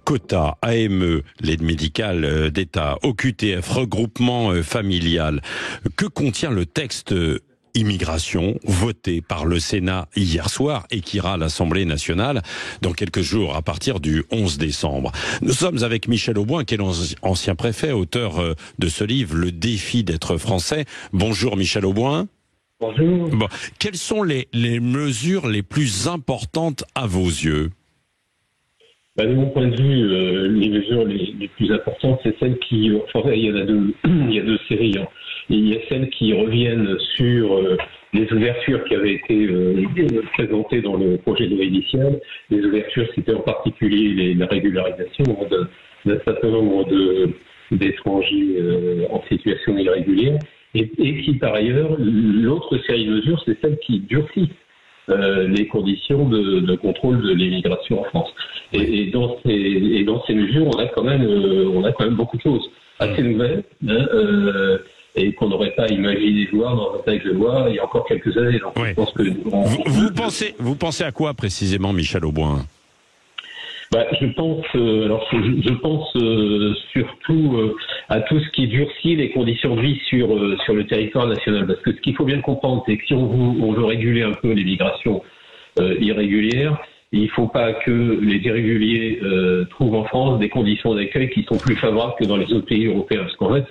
quotas, AME, l'aide médicale d'État, OQTF, regroupement familial. Que contient le texte immigration voté par le Sénat hier soir et qui ira à l'Assemblée nationale dans quelques jours à partir du 11 décembre. Nous sommes avec Michel Auboin, qui est l'ancien préfet, auteur de ce livre, Le défi d'être français. Bonjour Michel Auboin. Bonjour. Bon, quelles sont les mesures les plus importantes à vos yeux? De mon point de vue, les mesures les plus importantes, c'est celles qui... Enfin, il y en a deux, il y a deux séries. Hein. Il y a celles qui reviennent sur les ouvertures qui avaient été présentées dans le projet de loi initial. Les ouvertures, c'était en particulier la régularisation d'un certain nombre d'étrangers en situation irrégulière. Et qui, par ailleurs, l'autre série de mesures, c'est celle qui durcit les conditions de contrôle de l'immigration en France. Et dans ces mesures, on a quand même beaucoup de choses assez nouvelles, et qu'on n'aurait pas imaginé voir dans un texte de loi il y a encore quelques années. Donc, ouais. Je pense que vous pensez à quoi précisément, Michel Auboin? Je pense surtout à tout ce qui durcit les conditions de vie sur le territoire national. Parce que ce qu'il faut bien comprendre, c'est que si on veut réguler un peu l'immigration irrégulière, il ne faut pas que les irréguliers trouvent en France des conditions d'accueil qui sont plus favorables que dans les autres pays européens. Parce qu'en fait,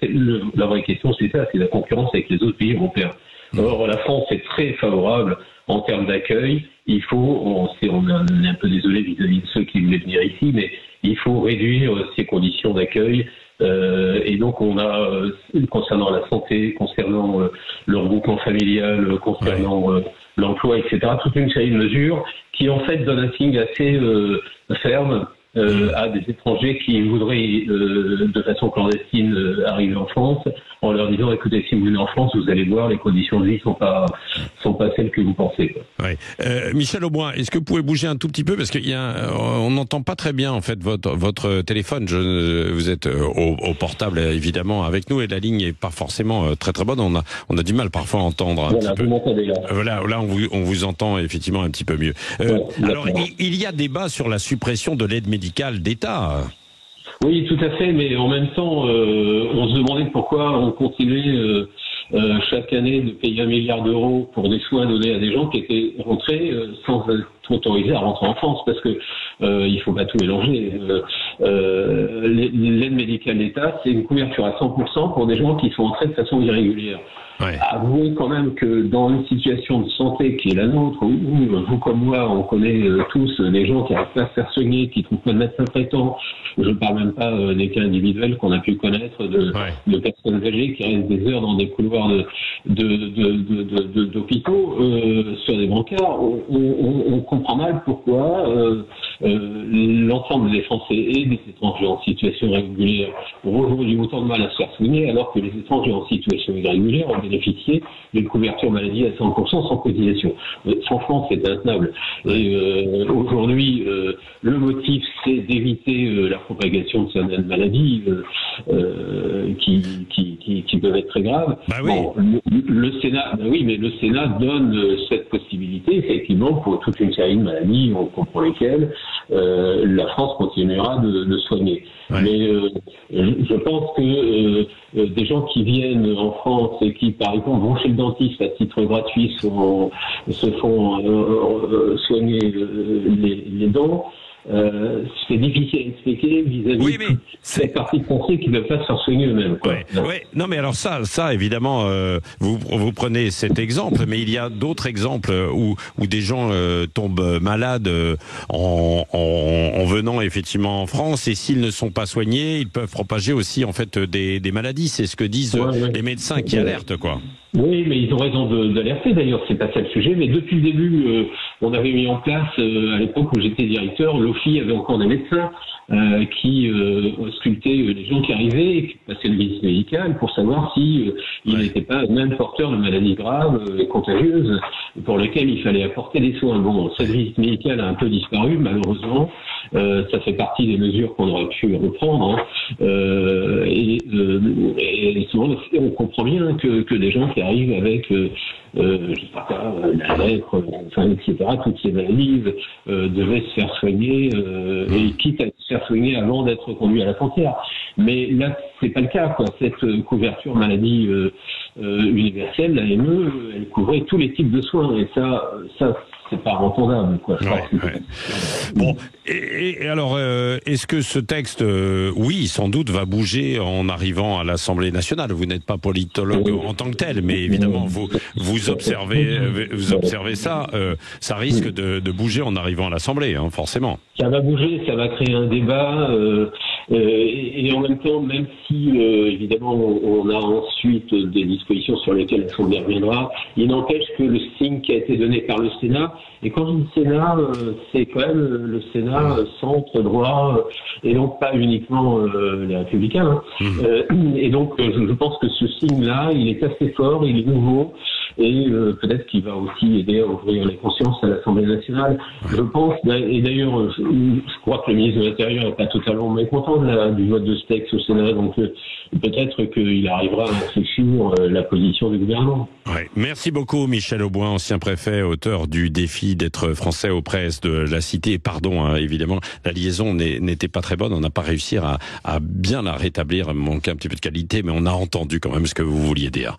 la vraie question, c'est ça, c'est la concurrence avec les autres pays européens. Or, la France est très favorable en termes d'accueil. Il faut, on est un peu désolé vis-à-vis de ceux qui voulaient venir ici, mais il faut réduire ces conditions d'accueil. Et donc, on a, concernant la santé, concernant le regroupement familial, concernant l'emploi, etc., toute une série de mesures qui, en fait, donnent un signe assez ferme à des étrangers qui voudraient de façon clandestine arriver en France, en leur disant écoutez, si vous venez en France, vous allez voir, les conditions de vie sont pas celles que vous pensez. Ouais. Michel Auboin, est-ce que vous pouvez bouger un tout petit peu, parce on n'entend pas très bien en fait votre téléphone. Vous êtes au portable évidemment avec nous et la ligne est pas forcément très très bonne. On a du mal parfois à entendre un petit peu. Vous m'entendez là. Là on vous entend effectivement un petit peu mieux. Alors il y a débat sur la suppression de l'aide médicale d'État. Oui, tout à fait, mais en même temps, on se demandait pourquoi on continuait chaque année de payer 1 milliard d'euros pour des soins donnés à des gens qui étaient rentrés sans être autorisés à rentrer en France, parce que il faut pas tout mélanger. L'aide médicale d'État, c'est une couverture à 100% pour des gens qui sont entrés de façon irrégulière. Ouais. Avouez quand même que dans une situation de santé qui est la nôtre, où vous comme moi, on connaît tous des gens qui n'arrivent pas à se faire soigner, qui trouvent pas de médecin traitant. Je ne parle même pas des cas individuels qu'on a pu connaître de personnes âgées qui restent des heures dans des couloirs d'hôpitaux sur des brancards. On comprend mal pourquoi l'ensemble des Français et des étrangers en situation irrégulière ont aujourd'hui autant de mal à se faire soigner, alors que les étrangers en situation irrégulière ont bénéficié d'une couverture maladie à 100% sans cotisation. Franchement, c'est intenable. Et aujourd'hui, le motif, c'est d'éviter la propagation de certaines maladies qui peuvent être très graves. Oui. Bon, le Sénat donne cette possibilité, effectivement, pour toute une série de maladies pour lesquelles la France continuera de soigner. Ouais. Mais je pense que des gens qui viennent en France et qui, par exemple, vont chez le dentiste à titre gratuit se font soigner les dents, c'est difficile à expliquer vis-à-vis de cette partie de Français qui ne peuvent pas se faire soigner eux-mêmes. Non, mais alors ça évidemment, vous prenez cet exemple, mais il y a d'autres exemples où des gens tombent malades en venant effectivement en France, et s'ils ne sont pas soignés, ils peuvent propager aussi en fait des maladies. C'est ce que disent les médecins qui alertent, quoi. Oui, mais ils ont raison d'alerter, d'ailleurs, c'est pas ça le sujet, mais depuis le début, on avait mis en place, à l'époque où j'étais directeur, l'OFI avait encore des médecins qui auscultaient les gens qui arrivaient et qui passaient le visite médicale pour savoir si ils n'étaient pas même porteurs de maladies graves et contagieuses pour lesquelles il fallait apporter des soins. Bon, cette visite médicale a un peu disparu, malheureusement. Ça fait partie des mesures qu'on aurait pu reprendre. Et souvent, on comprend bien que des gens qui arrivent avec je sais pas quoi, la lèpre, enfin, etc. Toutes ces maladies devaient se faire soigner, et quitte à se faire soigner avant d'être conduit à la frontière. Mais là, c'est pas le cas, quoi. Cette couverture maladie universelle, l'AME, elle couvrait tous les types de soins, et ça c'est pas entendable, quoi. Bon, et alors, est-ce que ce texte, oui, sans doute, va bouger en arrivant à l'Assemblée nationale? Vous n'êtes pas politologue en tant que tel, mais évidemment, vous observez ça. Ça risque de bouger en arrivant à l'Assemblée, hein, forcément. Ça va bouger, ça va créer un débat, et en même temps, même si évidemment on a ensuite des dispositions sur lesquelles l'Assemblée reviendra, il n'empêche que le signe qui a été donné par le Sénat, et quand je dis Sénat, c'est quand même le Sénat centre droit, et donc pas uniquement les Républicains. Et donc je pense que ce signe-là, il est assez fort, il est nouveau. Et peut-être qu'il va aussi aider à ouvrir les consciences à l'Assemblée nationale. Je pense, et d'ailleurs, je crois que le ministre de l'Intérieur n'est pas totalement mécontent du vote de ce texte au Sénat, donc peut-être qu'il arrivera à infléchir la position du gouvernement. Ouais. Merci beaucoup Michel Auboin, ancien préfet, auteur du défi d'être français auprès de la cité. Pardon, hein, évidemment, la liaison n'était pas très bonne, on n'a pas réussi à bien la rétablir, il manquait un petit peu de qualité, mais on a entendu quand même ce que vous vouliez dire.